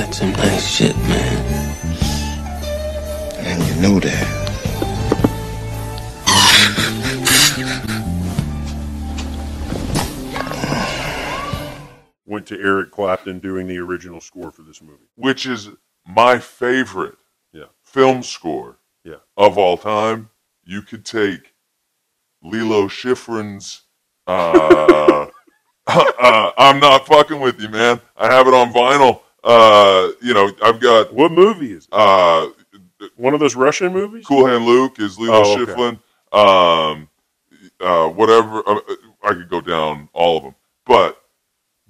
That's some nice shit, man. And you know that. Went to Eric Clapton doing the original score for this movie. Which is my favorite film score of all time. You could take Lilo Schifrin's I'm Not Fucking With You, Man. I have it on vinyl. I've got... What movie is it? One of those Russian movies? Cool Hand Luke is Lilo Schifrin. Whatever. I could go down all of them. But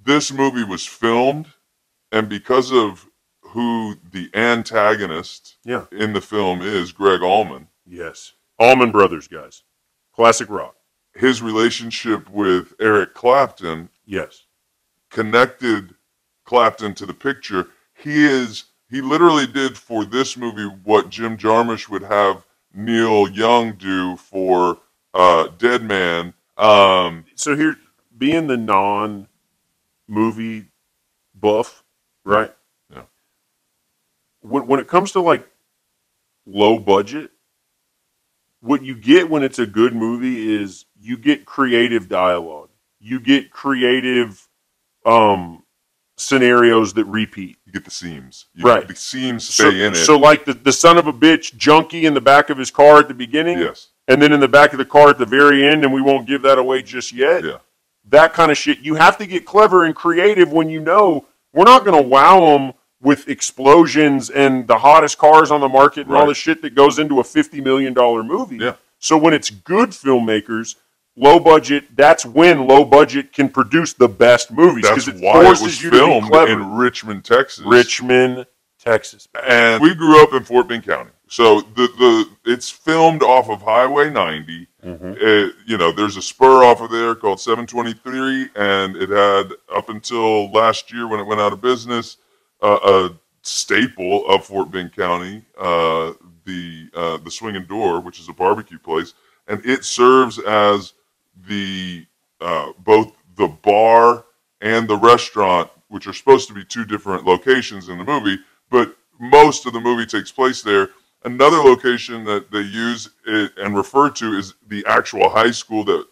this movie was filmed, and because of who the antagonist in the film is, Greg Allman. Yes. Allman Brothers, guys. Classic rock. His relationship with Eric Clapton connected Clapton to the picture. He literally did for this movie what Jim Jarmusch would have Neil Young do for Dead Man. So here, being the non-movie buff, right? Yeah. When it comes to like low budget, what you get when it's a good movie is you get creative dialogue. You get creative scenarios that repeat. You get the seams. The seams stay in it. So like the son of a bitch junkie in the back of his car at the beginning. Yes. And then in the back of the car at the very end, and we won't give that away just yet. Yeah. That kind of shit. You have to get clever and creative when you know we're not going to wow them with explosions and the hottest cars on the market and all the shit that goes into a $50 million movie. Yeah. So when it's good filmmakers, low budget, that's when low budget can produce the best movies. That's it why it was forces you filmed to be clever. in Richmond, Texas. Richmond, Texas. And we grew up in Fort Bend County. So it's filmed off of Highway 90. There's a spur off of there called 723, and it had, up until last year when it went out of business, a staple of Fort Bend County, the Swinging Door, which is a barbecue place, and it serves as the both the bar and the restaurant, which are supposed to be two different locations in the movie, but most of the movie takes place there. Another location that they use and refer to is the actual high school that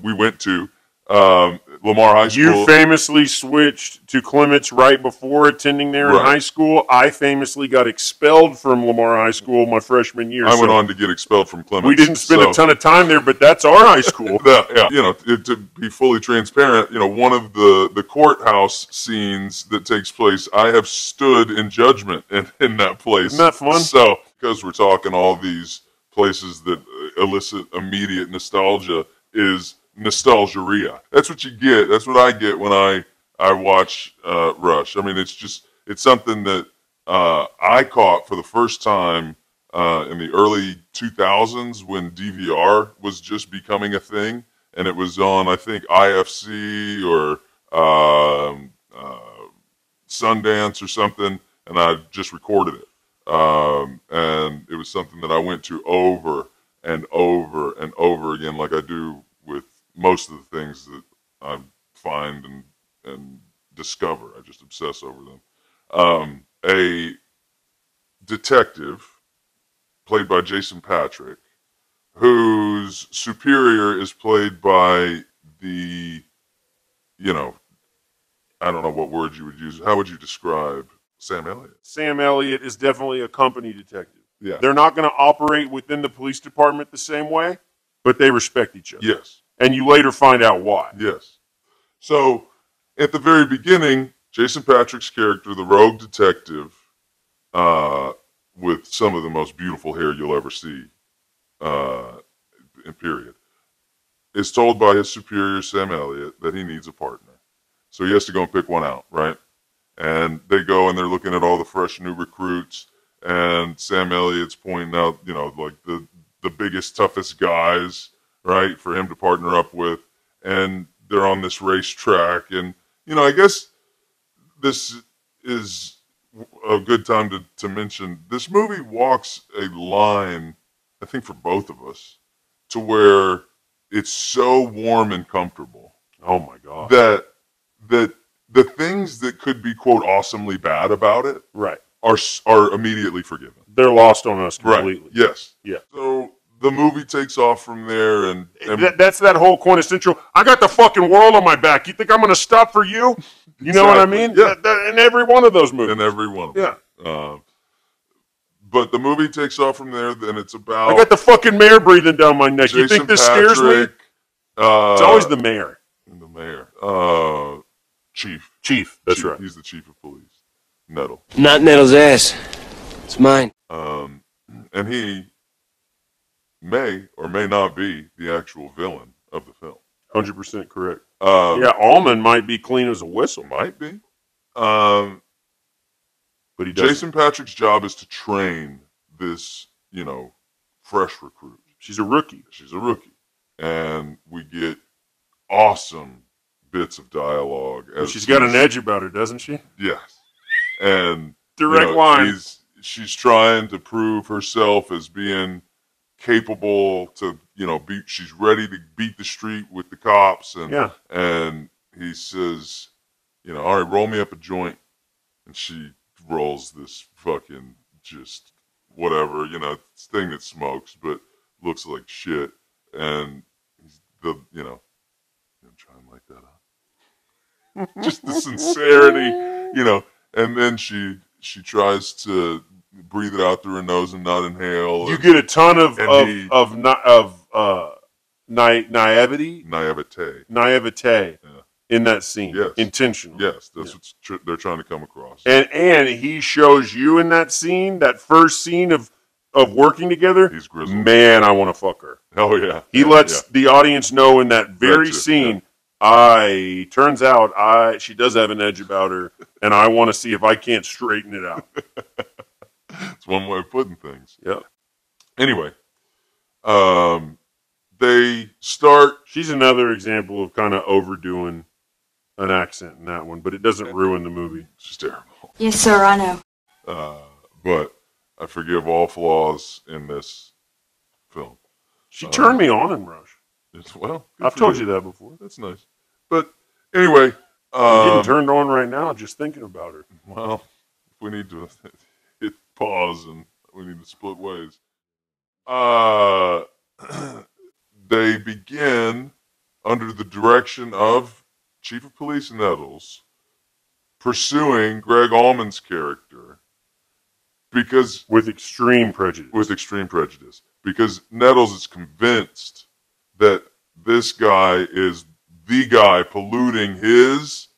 we went to, Lamar High School. You famously switched to Clements right before attending there in high school. I famously got expelled from Lamar High School my freshman year. I went on to get expelled from Clements. We didn't spend a ton of time there, but that's our high school. To be fully transparent, one of the courthouse scenes that takes place, I have stood in judgment in that place. Isn't that fun? So, because we're talking all these places that elicit immediate nostalgia, is nostalgia-ria. That's what you get. That's what I get when I watch Rush. I mean, it's something that I caught for the first time in the early 2000s when DVR was just becoming a thing, and it was on, I think, IFC or Sundance or something, and I just recorded it. And it was something that I went to over and over and over again, like I do with most of the things that I find and discover. I just obsess over them. A detective played by Jason Patric, whose superior is played by the, I don't know what word you would use. How would you describe Sam Elliott? Sam Elliott is definitely a company detective. Yeah. They're not going to operate within the police department the same way, but they respect each other. Yes. And you later find out why. Yes. So, at the very beginning, Jason Patric's character, the rogue detective, with some of the most beautiful hair you'll ever see, period, is told by his superior, Sam Elliott, that he needs a partner. So he has to go and pick one out, right? And they go and they're looking at all the fresh new recruits, and Sam Elliott's pointing out, like the biggest, toughest guys, right, for him to partner up with. And they're on this racetrack. And, I guess this is a good time to mention this movie walks a line, I think for both of us, to where it's so warm and comfortable. Oh my God. That the things that could be, quote, awesomely bad about it Right. are immediately forgiven. They're lost on us completely. Right. Yes. Yeah. So the movie takes off from there, and That's that whole quintessential, I got the fucking world on my back. You think I'm going to stop for you? You know what I mean? Yeah. In every one of those movies. in every one of Yeah. them. But the movie takes off from there, then it's about I got the fucking mayor breathing down my neck. You think this scares me? Patrick, It's always the mayor. the mayor. Chief. Chief. That's Chief. right. He's the chief of police. Nettle. Not Nettle's ass. It's mine. And he may or may not be the actual villain of the film. 100% correct. Yeah, Yeah, Allman might be clean as a whistle, might be. but he doesn't. Jason Patrick's job is to train this, fresh recruit. She's a rookie. She's a rookie. And we get awesome bits of dialogue. She's got an edge about her, doesn't she? Yes. And Direct line. She's trying to prove herself as being capable to, she's ready to beat the street with the cops. And, Yeah. and he says, all right, roll me up a joint. And she rolls this fucking just whatever, thing that smokes, but looks like shit. And I'm trying to light that up. Just the sincerity, and then she tries to breathe it out through her nose and not inhale. You get a ton of naivety, naivete. in that scene. Yes. Intentional. Yes, that's what they're trying to come across. And he shows you in that scene, that first scene of working together. He's grizzled. Man, I want to fuck her. Oh yeah. He lets the audience know in that very That's it, scene. Turns out she does have an edge about her, and I want to see if I can't straighten it out. It's one way of putting things. Yeah. Anyway, they start. She's another example of kind of overdoing an accent in that one, but it doesn't ruin the movie. She's terrible. Yes, sir, I know. But I forgive all flaws in this film. She turned me on in Rush. I've told you that before. That's nice. But anyway, I'm getting turned on right now just thinking about her. well, if we need to hit pause and we need to split ways. They begin under the direction of Chief of Police Nettles pursuing Greg Allman's character because With extreme prejudice. Because Nettles is convinced that this guy is the guy polluting his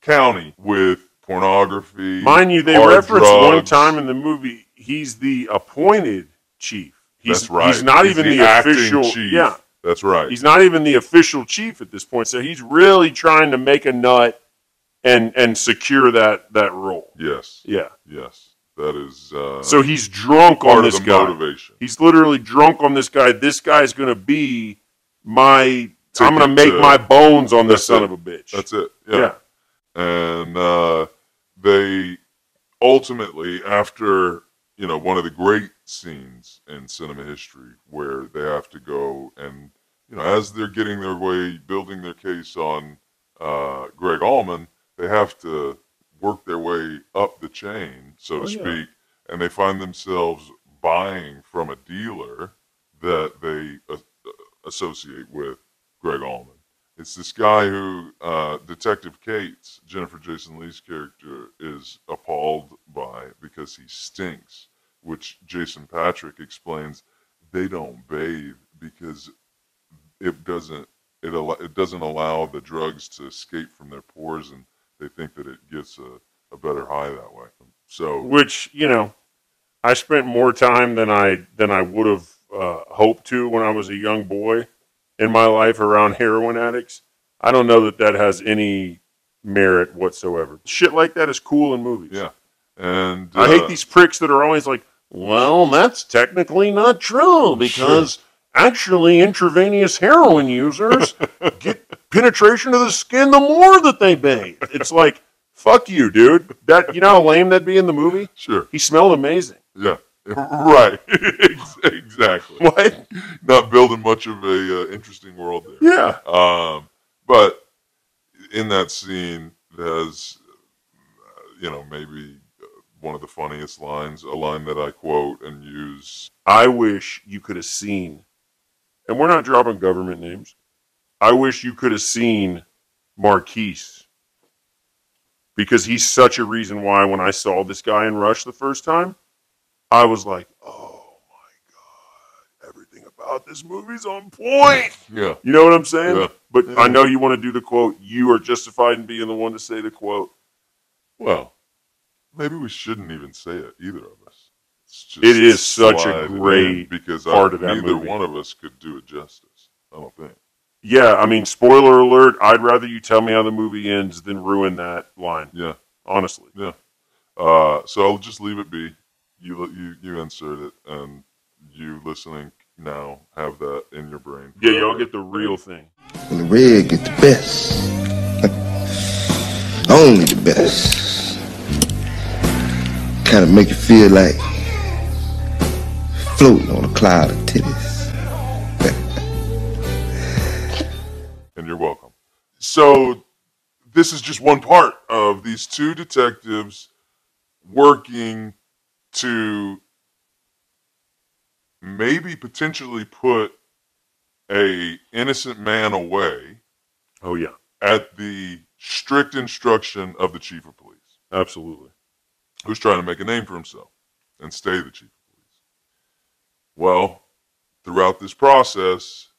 county with pornography. Mind you, they hard reference drugs. one time in the movie, he's the appointed chief. That's right. He's not He's even the acting official chief. Yeah. That's right. He's not even the official chief at this point. So he's really trying to make a nut and secure that role. Yes. Yeah. Yes. That is So he's drunk part on of this the guy. motivation. He's literally drunk on this guy. This guy's going to be I'm going to Ticket make to- my bones on this That's son it. of a bitch. That's it. Yeah. And they ultimately, after one of the great scenes in cinema history, where they have to go and as they're getting their way, building their case on Greg Allman, they have to work their way up the chain, so to speak, and they find themselves buying from a dealer that they associate with Greg Allman. It's this guy who Detective Cates, Jennifer Jason Leigh's character, is appalled by because he stinks, which Jason Patrick explains they don't bathe because it doesn't allow the drugs to escape from their pores, and they think that it gets a better high that way. So, Which, I spent more time than I would have hoped to when I was a young boy in my life around heroin addicts. I don't know that has any merit whatsoever. Shit like that is cool in movies. yeah. And I hate these pricks that are always like, well, that's technically not true because actually intravenous heroin users get penetration of the skin the more that they bathe. It's like, fuck you, dude. You know how lame that'd be in the movie? Sure. He smelled amazing. Yeah. Right. Exactly. What? Not building much of a interesting world there. Yeah. But in that scene, has, maybe one of the funniest lines, a line that I quote and use. I wish you could have seen, and we're not dropping government names, I wish you could have seen Marquise. Because he's such a reason why when I saw this guy in Rush the first time, I was like, oh my God, everything about this movie's on point. Yeah. You know what I'm saying? Yeah. But Yeah. I know you want to do the quote. You are justified in being the one to say the quote. Well, maybe we shouldn't even say it, either of us. It's just It is such a slide it in, great because part of that neither movie. one of us could do it justice, I don't think. Yeah, I mean, spoiler alert, I'd rather you tell me how the movie ends than ruin that line. Yeah. Honestly. Yeah. So I'll just leave it be. You insert it, and you listening now have that in your brain. Yeah, y'all get the real thing. Well, the red get the best. Only the best. Kind of make you feel like floating on a cloud of titties. And you're welcome. So this is just one part of these two detectives working to maybe potentially put a innocent man away Oh, yeah. at the strict instruction of the chief of police, Absolutely. who's trying to make a name for himself and stay the chief of police. Well, throughout this process,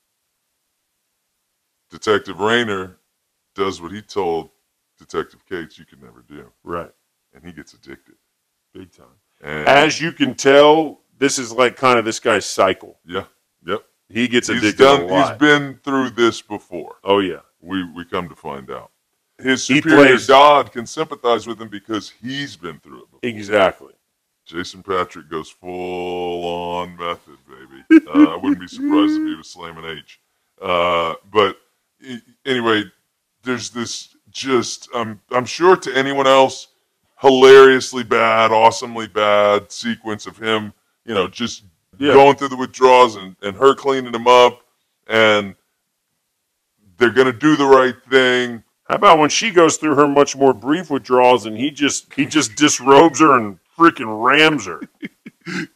Detective Rayner does what he told Detective Cates you could never do, Right. and he gets addicted. Big time. And As you can tell, this is like kind of this guy's cycle. yeah, yep. He gets He's addicted a lot. He's been through this before. Oh, yeah. We come to find out. His He superior plays- God can sympathize with him because he's been through it before. Exactly. Jason Patrick goes full on method, baby. I wouldn't be surprised if he was slamming H. But anyway, there's this just, I'm sure to anyone else, hilariously bad, awesomely bad sequence of him, just going through the withdrawals and her cleaning him up, and they're going to do the right thing. How about when she goes through her much more brief withdrawals and he just disrobes her and freaking rams her?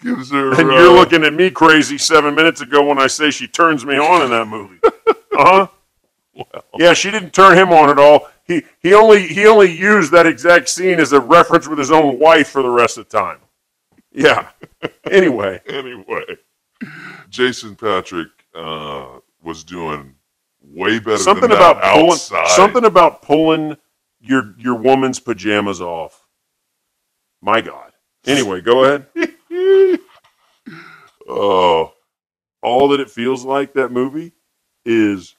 Gives her, And you're looking at me crazy 7 minutes ago when I say she turns me on in that movie. Uh-huh. well, Yeah, she didn't turn him on at all. He only used that exact scene as a reference with his own wife for the rest of the time. Yeah. Anyway. Jason Patrick was doing way better Something than about that pulling outside. something about pulling your woman's pajamas off. My God. Anyway, go ahead. Oh, All that it feels like, that movie, is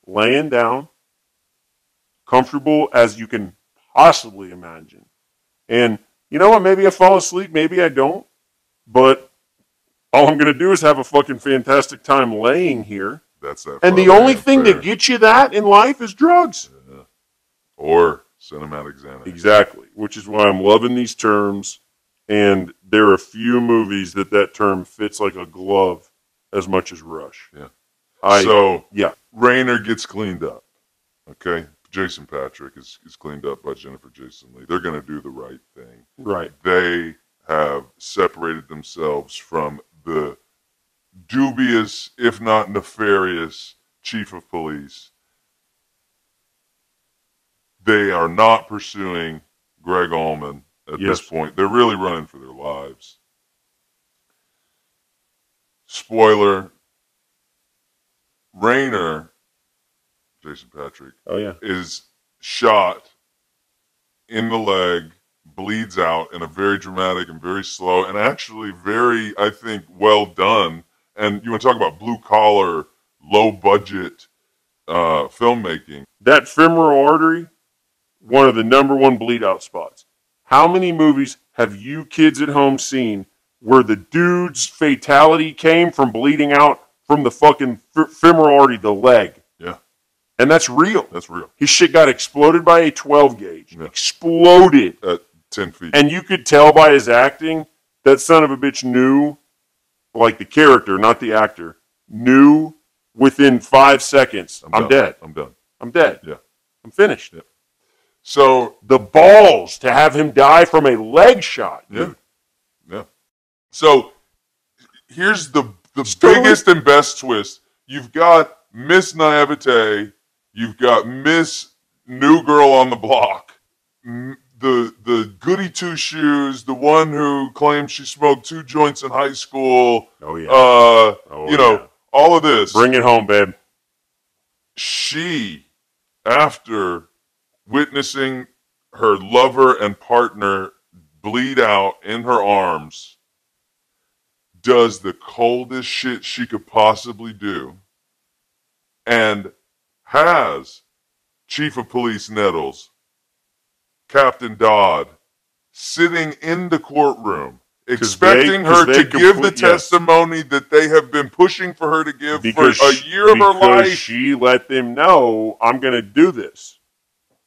laying down, comfortable as you can possibly imagine. And you know what? Maybe I fall asleep, maybe I don't. But all I'm going to do is have a fucking fantastic time laying here. that's that. And the Father only Ann thing prayer. that gets you that in life is drugs. or cinematic Xanax. Exactly. Which is why I'm loving these terms. And there are a few movies that term fits like a glove as much as Rush. Yeah. So yeah. Rayner gets cleaned up. Okay. Jason Patrick is cleaned up by Jennifer Jason Leigh. They're going to do the right thing. Right. They have separated themselves from the dubious, if not nefarious, chief of police. They are not pursuing Greg Allman at this point. They're really running for their lives. Spoiler, Rayner, Jason Patrick, is shot in the leg, bleeds out in a very dramatic and very slow and actually very, I think, well done. And you want to talk about blue-collar, low-budget filmmaking. That femoral artery, one of the #1 bleed-out spots. How many movies have you kids at home seen where the dude's fatality came from bleeding out from the fucking femoral artery, the leg? Yeah. And that's real. That's real. His shit got exploded by a 12 gauge. Yeah. Exploded. At 10 feet. And you could tell by his acting, that son of a bitch knew, like the character, not the actor, knew within 5 seconds, I'm dead. I'm done. I'm dead. Yeah. I'm finished. Yeah. So The balls to have him die from a leg shot. yeah, yeah. So here's the Story? biggest and best twist. You've got Miss Naivete, you've got Miss New Girl on the Block, the goody two shoes, the one who claimed she smoked 2 joints in high school. Oh yeah. You know, all of this. Bring it home, babe. She, after witnessing her lover and partner bleed out in her arms, does the coldest shit she could possibly do and has Chief of Police Nettles, Captain Dodd, sitting in the courtroom expecting her to give the testimony that they have been pushing for her to give for a year of her life. She let them know, I'm going to do this.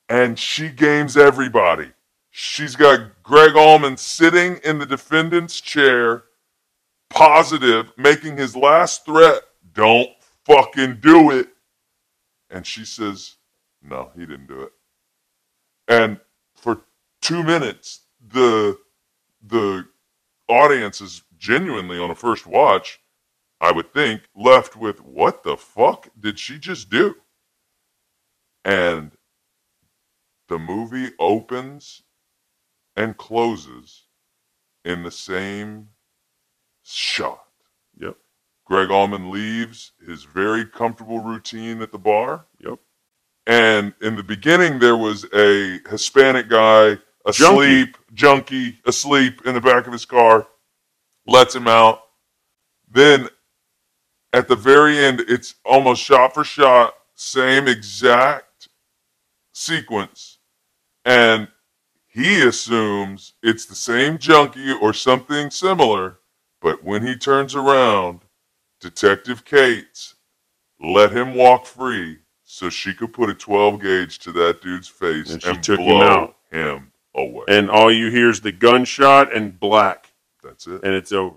And she games everybody. She's got Greg Allman sitting in the defendant's chair, positive, making his last threat, don't fucking do it. And she says, no, he didn't do it. And for 2 minutes, the audience is genuinely, on a first watch, I would think, left with, what the fuck did she just do? And the movie opens and closes in the same shot. Yep. Greg Allman leaves his very comfortable routine at the bar. Yep. And in the beginning, there was a Hispanic guy junkie asleep in the back of his car, lets him out. Then at the very end, it's almost shot for shot, same exact sequence. And he assumes it's the same junkie or something similar. But when he turns around, Detective Cates let him walk free so she could put a 12 gauge to that dude's face and took blow him away. And all you hear is the gunshot and black. That's it. And it's over.